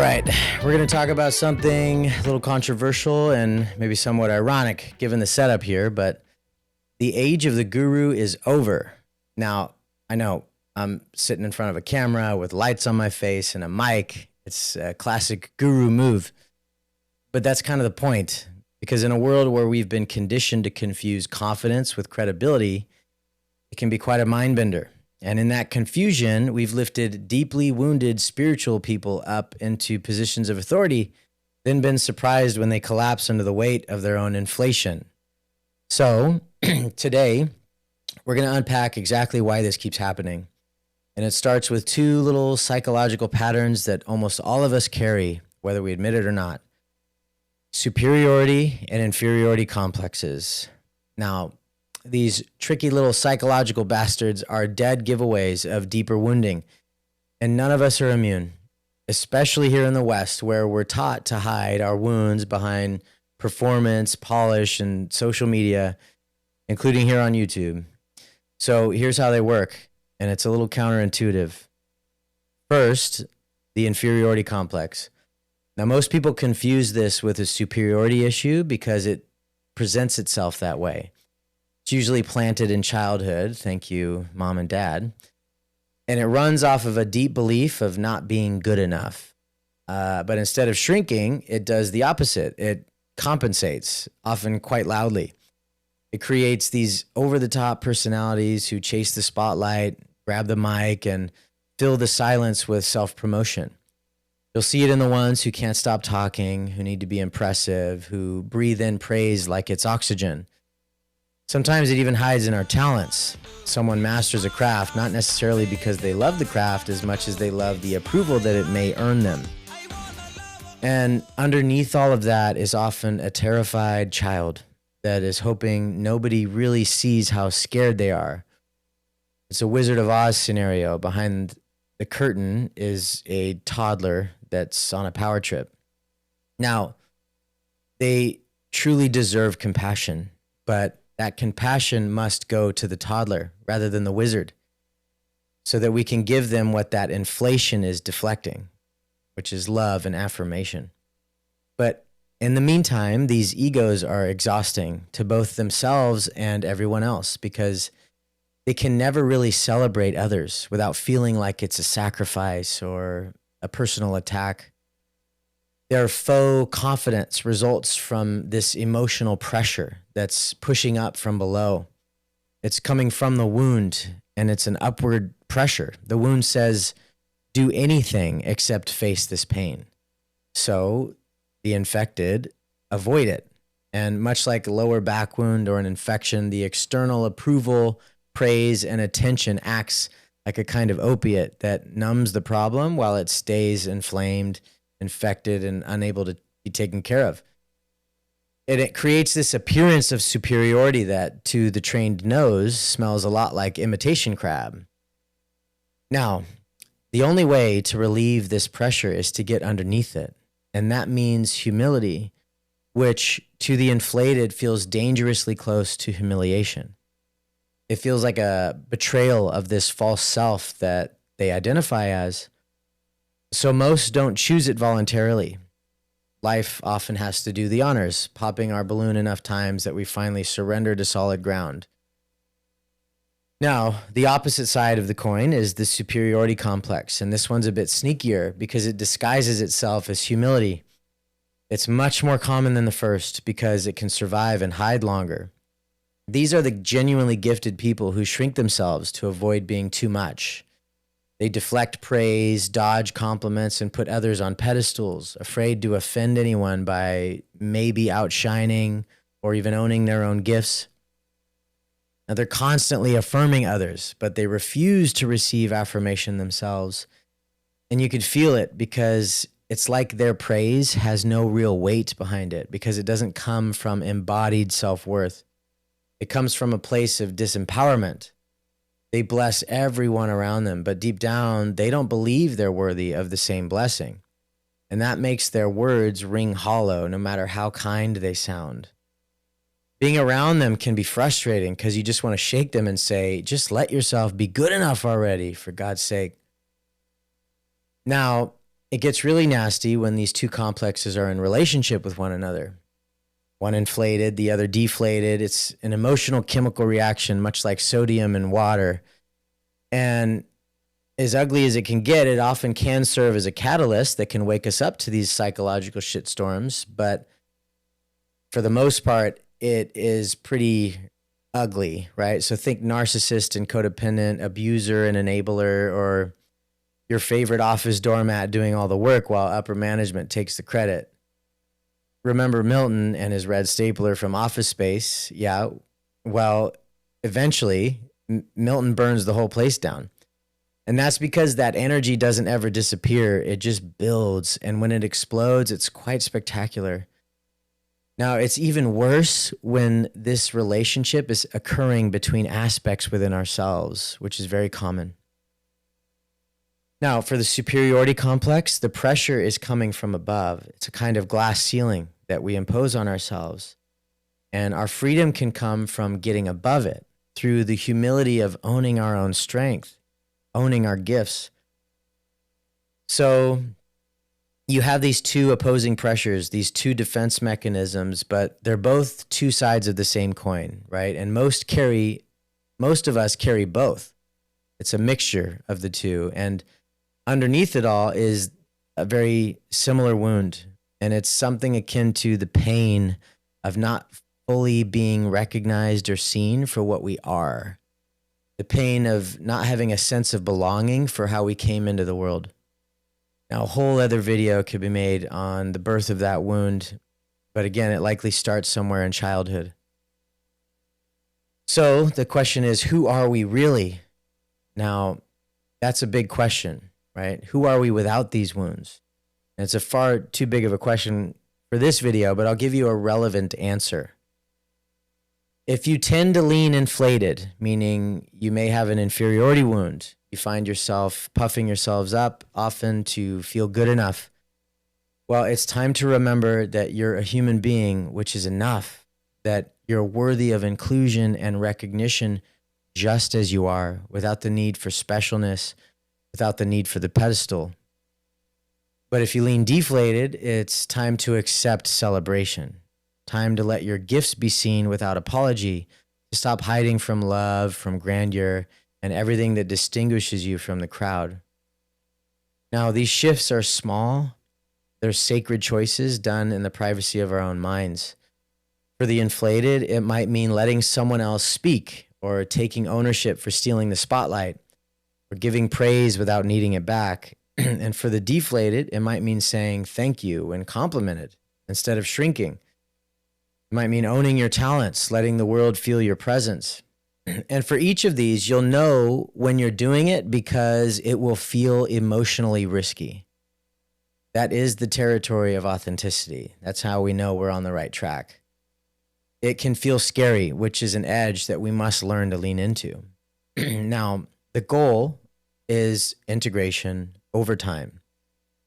right, we're going to talk about something a little controversial and maybe somewhat ironic given the setup here, but the age of the guru is over. Now, I know I'm sitting in front of a camera with lights on my face and a mic. It's a classic guru move, but that's kind of the point, because in a world where we've been conditioned to confuse confidence with credibility, it can be quite a mind bender. And in that confusion, we've lifted deeply wounded spiritual people up into positions of authority, then been surprised when they collapse under the weight of their own inflation. So today, we're going to unpack exactly why this keeps happening. And it starts with two little psychological patterns that almost all of us carry, whether we admit it or not: superiority and inferiority complexes. Now, these tricky little psychological bastards are dead giveaways of deeper wounding, and none of us are immune, especially here in the West, where we're taught to hide our wounds behind performance, polish, and social media, including here on YouTube. So here's how they work, and it's a little counterintuitive. First, the inferiority complex. Now, most people confuse this with a superiority issue because it presents itself that way. It's usually planted in childhood, thank you, mom and dad, and it runs off of a deep belief of not being good enough. But instead of shrinking, it does the opposite. It compensates, often quite loudly. It creates these over-the-top personalities who chase the spotlight, grab the mic, and fill the silence with self-promotion. You'll see it in the ones who can't stop talking, who need to be impressive, who breathe in praise like it's oxygen. Sometimes it even hides in our talents. Someone masters a craft, not necessarily because they love the craft as much as they love the approval that it may earn them. And underneath all of that is often a terrified child that is hoping nobody really sees how scared they are. It's a Wizard of Oz scenario. Behind the curtain is a toddler that's on a power trip. Now, they truly deserve compassion, but that compassion must go to the toddler rather than the wizard, so that we can give them what that inflation is deflecting, which is love and affirmation. But in the meantime, these egos are exhausting to both themselves and everyone else, because they can never really celebrate others without feeling like it's a sacrifice or a personal attack. Their faux confidence results from this emotional pressure that's pushing up from below. It's coming from the wound, and it's an upward pressure. The wound says, do anything except face this pain. So the infected avoid it. And much like a lower back wound or an infection, the external approval, praise, and attention acts like a kind of opiate that numbs the problem while it stays inflamed, infected, and unable to be taken care of. And it creates this appearance of superiority that, to the trained nose, smells a lot like imitation crab. Now, the only way to relieve this pressure is to get underneath it. And that means humility, which to the inflated feels dangerously close to humiliation. It feels like a betrayal of this false self that they identify as. So most don't choose it voluntarily. Life often has to do the honors, popping our balloon enough times that we finally surrender to solid ground. Now, the opposite side of the coin is the superiority complex, and this one's a bit sneakier because it disguises itself as humility. It's much more common than the first because it can survive and hide longer. These are the genuinely gifted people who shrink themselves to avoid being too much. They deflect praise, dodge compliments, and put others on pedestals, afraid to offend anyone by maybe outshining or even owning their own gifts. Now, they're constantly affirming others, but they refuse to receive affirmation themselves. And you could feel it because it's like their praise has no real weight behind it, because it doesn't come from embodied self-worth. It comes from a place of disempowerment. They bless everyone around them, but deep down, they don't believe they're worthy of the same blessing. And that makes their words ring hollow, no matter how kind they sound. Being around them can be frustrating because you just want to shake them and say, just let yourself be good enough already, for God's sake. Now, it gets really nasty when these two complexes are in relationship with one another. One inflated, the other deflated. It's an emotional chemical reaction, much like sodium and water. And as ugly as it can get, it often can serve as a catalyst that can wake us up to these psychological shitstorms. But for the most part, it is pretty ugly, right? So think narcissist and codependent, abuser and enabler, or your favorite office doormat doing all the work while upper management takes the credit. Remember Milton and his red stapler from Office Space? Yeah. Well, eventually, Milton burns the whole place down. And that's because that energy doesn't ever disappear. It just builds. And when it explodes, it's quite spectacular. Now, it's even worse when this relationship is occurring between aspects within ourselves, which is very common. Now, for the superiority complex, the pressure is coming from above. It's a kind of glass ceiling that we impose on ourselves. And our freedom can come from getting above it through the humility of owning our own strength, owning our gifts. So you have these two opposing pressures, these two defense mechanisms, but they're both two sides of the same coin, right? And most of us carry both. It's a mixture of the two. And underneath it all is a very similar wound. And it's something akin to the pain of not fully being recognized or seen for what we are. The pain of not having a sense of belonging for how we came into the world. Now, a whole other video could be made on the birth of that wound, but again, it likely starts somewhere in childhood. So the question is, who are we really? Now, that's a big question, right? Who are we without these wounds? And it's a far too big of a question for this video, but I'll give you a relevant answer. If you tend to lean inflated, meaning you may have an inferiority wound, you find yourself puffing yourselves up often to feel good enough. Well, it's time to remember that you're a human being, which is enough, that you're worthy of inclusion and recognition just as you are, without the need for specialness, without the need for the pedestal. But if you lean deflated, it's time to accept celebration. Time to let your gifts be seen without apology, to stop hiding from love, from grandeur, and everything that distinguishes you from the crowd. Now, these shifts are small. They're sacred choices done in the privacy of our own minds. For the inflated, it might mean letting someone else speak, or taking ownership for stealing the spotlight, or giving praise without needing it back. And for the deflated, it might mean saying thank you when complimented instead of shrinking. It might mean owning your talents, letting the world feel your presence. And for each of these, you'll know when you're doing it because it will feel emotionally risky. That is the territory of authenticity. That's how we know we're on the right track. It can feel scary, which is an edge that we must learn to lean into. Now, the goal is integration over time,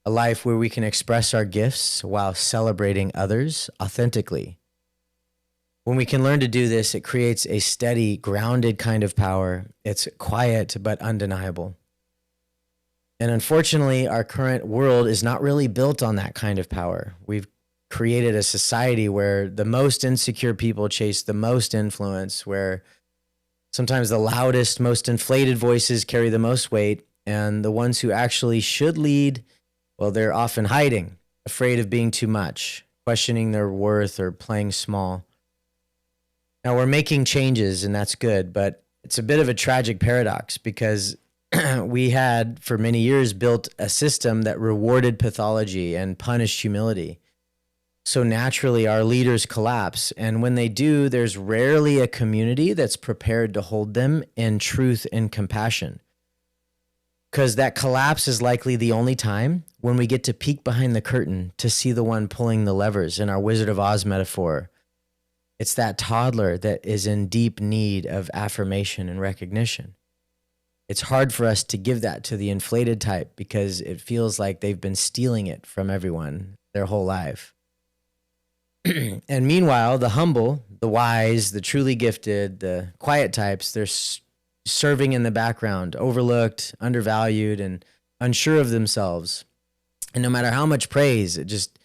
a life where we can express our gifts while celebrating others authentically. When we can learn to do this, it creates a steady, grounded kind of power. It's quiet, but undeniable. And unfortunately, our current world is not really built on that kind of power. We've created a society where the most insecure people chase the most influence, where sometimes the loudest, most inflated voices carry the most weight, and the ones who actually should lead, well, they're often hiding, afraid of being too much, questioning their worth, or playing small. Now, we're making changes, and that's good, but it's a bit of a tragic paradox because we had, for many years, built a system that rewarded pathology and punished humility. So naturally, our leaders collapse, and when they do, there's rarely a community that's prepared to hold them in truth and compassion. Because that collapse is likely the only time when we get to peek behind the curtain to see the one pulling the levers in our Wizard of Oz metaphor. It's that toddler that is in deep need of affirmation and recognition. It's hard for us to give that to the inflated type because it feels like they've been stealing it from everyone their whole life. And meanwhile, the humble, the wise, the truly gifted, the quiet types, they're serving in the background, overlooked, undervalued, and unsure of themselves. And no matter how much praise, they just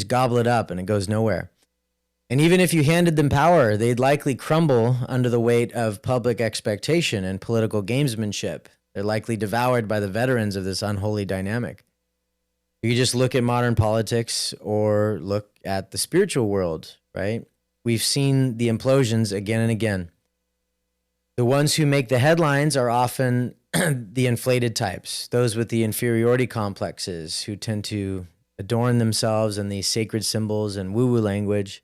gobble it up and it goes nowhere. And even if you handed them power, they'd likely crumble under the weight of public expectation and political gamesmanship. They're likely devoured by the veterans of this unholy dynamic. You just look at modern politics or look at the spiritual world, right? We've seen the implosions again and again. The ones who make the headlines are often the inflated types, those with the inferiority complexes who tend to adorn themselves in these sacred symbols and woo-woo language.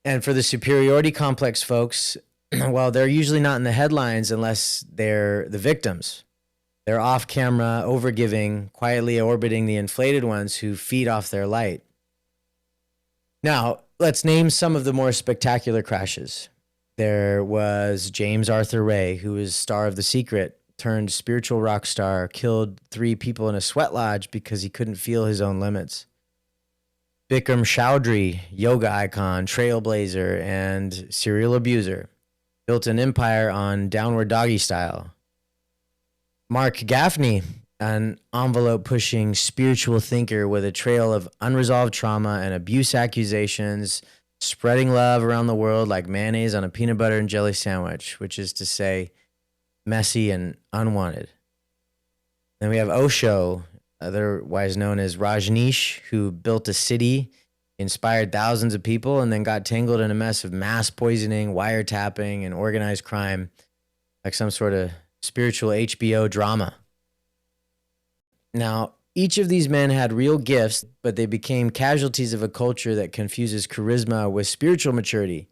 And for the superiority complex folks, well, they're usually not in the headlines unless they're the victims. They're off camera, overgiving, quietly orbiting the inflated ones who feed off their light. Now, let's name some of the more spectacular crashes. There was James Arthur Ray, who was star of The Secret, turned spiritual rock star, killed 3 people in a sweat lodge because he couldn't feel his own limits. Bikram Chaudhry, yoga icon, trailblazer, and serial abuser, built an empire on downward doggy style. Mark Gafni, an envelope-pushing spiritual thinker with a trail of unresolved trauma and abuse accusations, spreading love around the world like mayonnaise on a peanut butter and jelly sandwich, which is to say, messy and unwanted. Then we have Osho, otherwise known as Rajneesh, who built a city, inspired thousands of people, and then got tangled in a mess of mass poisoning, wiretapping, and organized crime, like some sort of spiritual HBO drama. Now, each of these men had real gifts, but they became casualties of a culture that confuses charisma with spiritual maturity.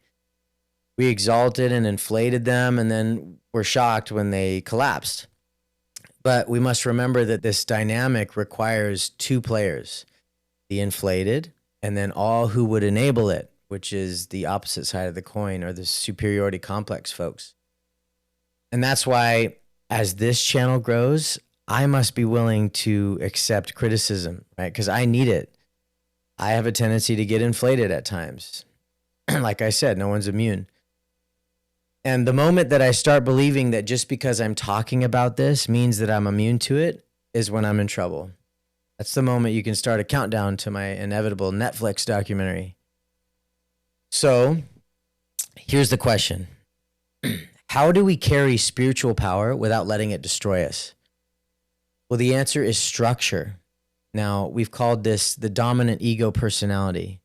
We exalted and inflated them, and then were shocked when they collapsed. But we must remember that this dynamic requires 2 players, the inflated, and then all who would enable it, which is the opposite side of the coin, or the superiority complex folks. And that's why, as this channel grows, I must be willing to accept criticism, right? Because I need it. I have a tendency to get inflated at times. Like I said, no one's immune. And the moment that I start believing that just because I'm talking about this means that I'm immune to it is when I'm in trouble. That's the moment you can start a countdown to my inevitable Netflix documentary. So here's the question. How do we carry spiritual power without letting it destroy us? Well, the answer is structure. Now, we've called this the dominant ego personality.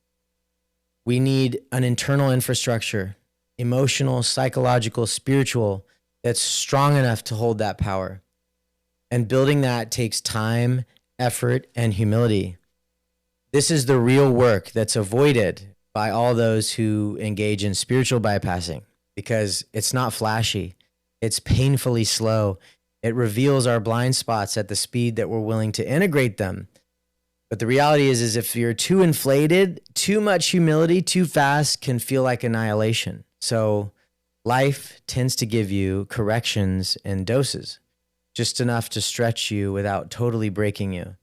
We need an internal infrastructure, emotional, psychological, spiritual, that's strong enough to hold that power. And building that takes time, effort, and humility. This is the real work that's avoided by all those who engage in spiritual bypassing, because it's not flashy. It's painfully slow. It reveals our blind spots at the speed that we're willing to integrate them. But the reality is if you're too inflated, too much humility, too fast can feel like annihilation. So life tends to give you corrections in doses, just enough to stretch you without totally breaking you.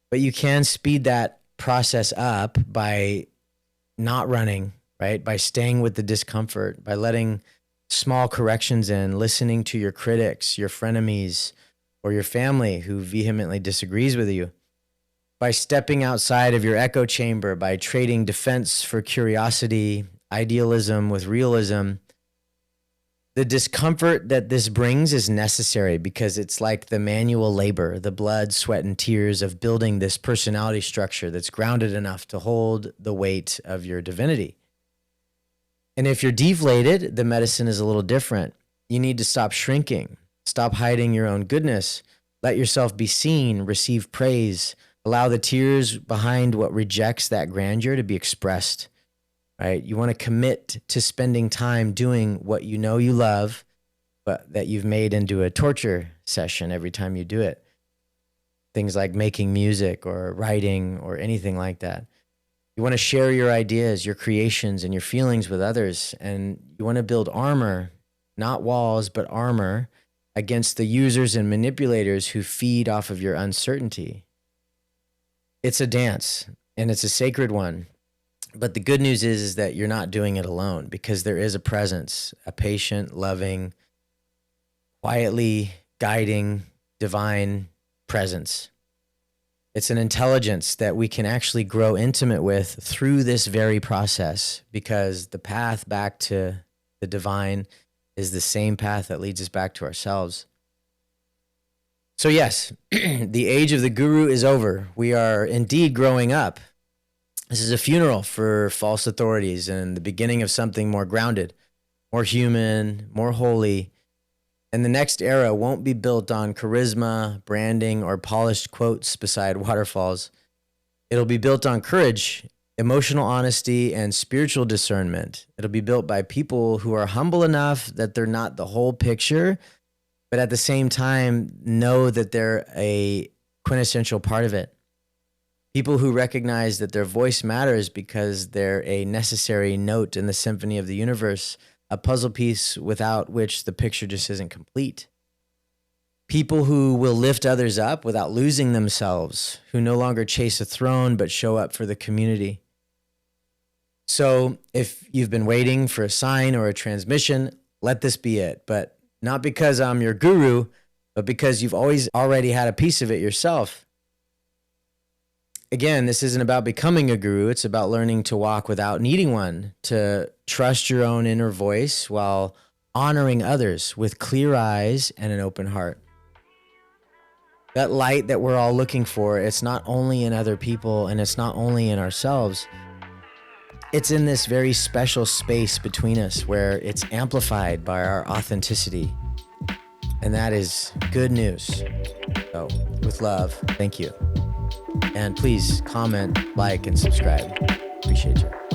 But you can speed that process up by not running, right? By staying with the discomfort, by letting small corrections in, listening to your critics, your frenemies, or your family who vehemently disagrees with you, by stepping outside of your echo chamber, by trading defense for curiosity, idealism with realism. The discomfort that this brings is necessary because it's like the manual labor, the blood, sweat, and tears of building this personality structure that's grounded enough to hold the weight of your divinity. And if you're deflated, the medicine is a little different. You need to stop shrinking, stop hiding your own goodness, let yourself be seen, receive praise, allow the tears behind what rejects that grandeur to be expressed, right? You want to commit to spending time doing what you know you love, but that you've made into a torture session every time you do it. Things like making music or writing or anything like that. You want to share your ideas, your creations, and your feelings with others. And you want to build armor, not walls, but armor against the users and manipulators who feed off of your uncertainty. It's a dance, and it's a sacred one. But the good news is that you're not doing it alone, because there is a presence, a patient, loving, quietly guiding, divine presence. It's an intelligence that we can actually grow intimate with through this very process, because the path back to the divine is the same path that leads us back to ourselves. So yes, the age of the guru is over. We are indeed growing up. This is a funeral for false authorities and the beginning of something more grounded, more human, more holy. And the next era won't be built on charisma, branding, or polished quotes beside waterfalls. It'll be built on courage, emotional honesty, and spiritual discernment. It'll be built by people who are humble enough that they're not the whole picture, but at the same time know that they're a quintessential part of it. People who recognize that their voice matters because they're a necessary note in the symphony of the universe, a puzzle piece without which the picture just isn't complete. People who will lift others up without losing themselves, who no longer chase a throne but show up for the community. So if you've been waiting for a sign or a transmission, let this be it. But not because I'm your guru, but because you've already had a piece of it yourself. Again, this isn't about becoming a guru. It's about learning to walk without needing one, to trust your own inner voice while honoring others with clear eyes and an open heart. That light that we're all looking for, it's not only in other people and it's not only in ourselves. It's in this very special space between us where it's amplified by our authenticity. And that is good news. So, with love, thank you. And please comment, like, and subscribe. Appreciate you.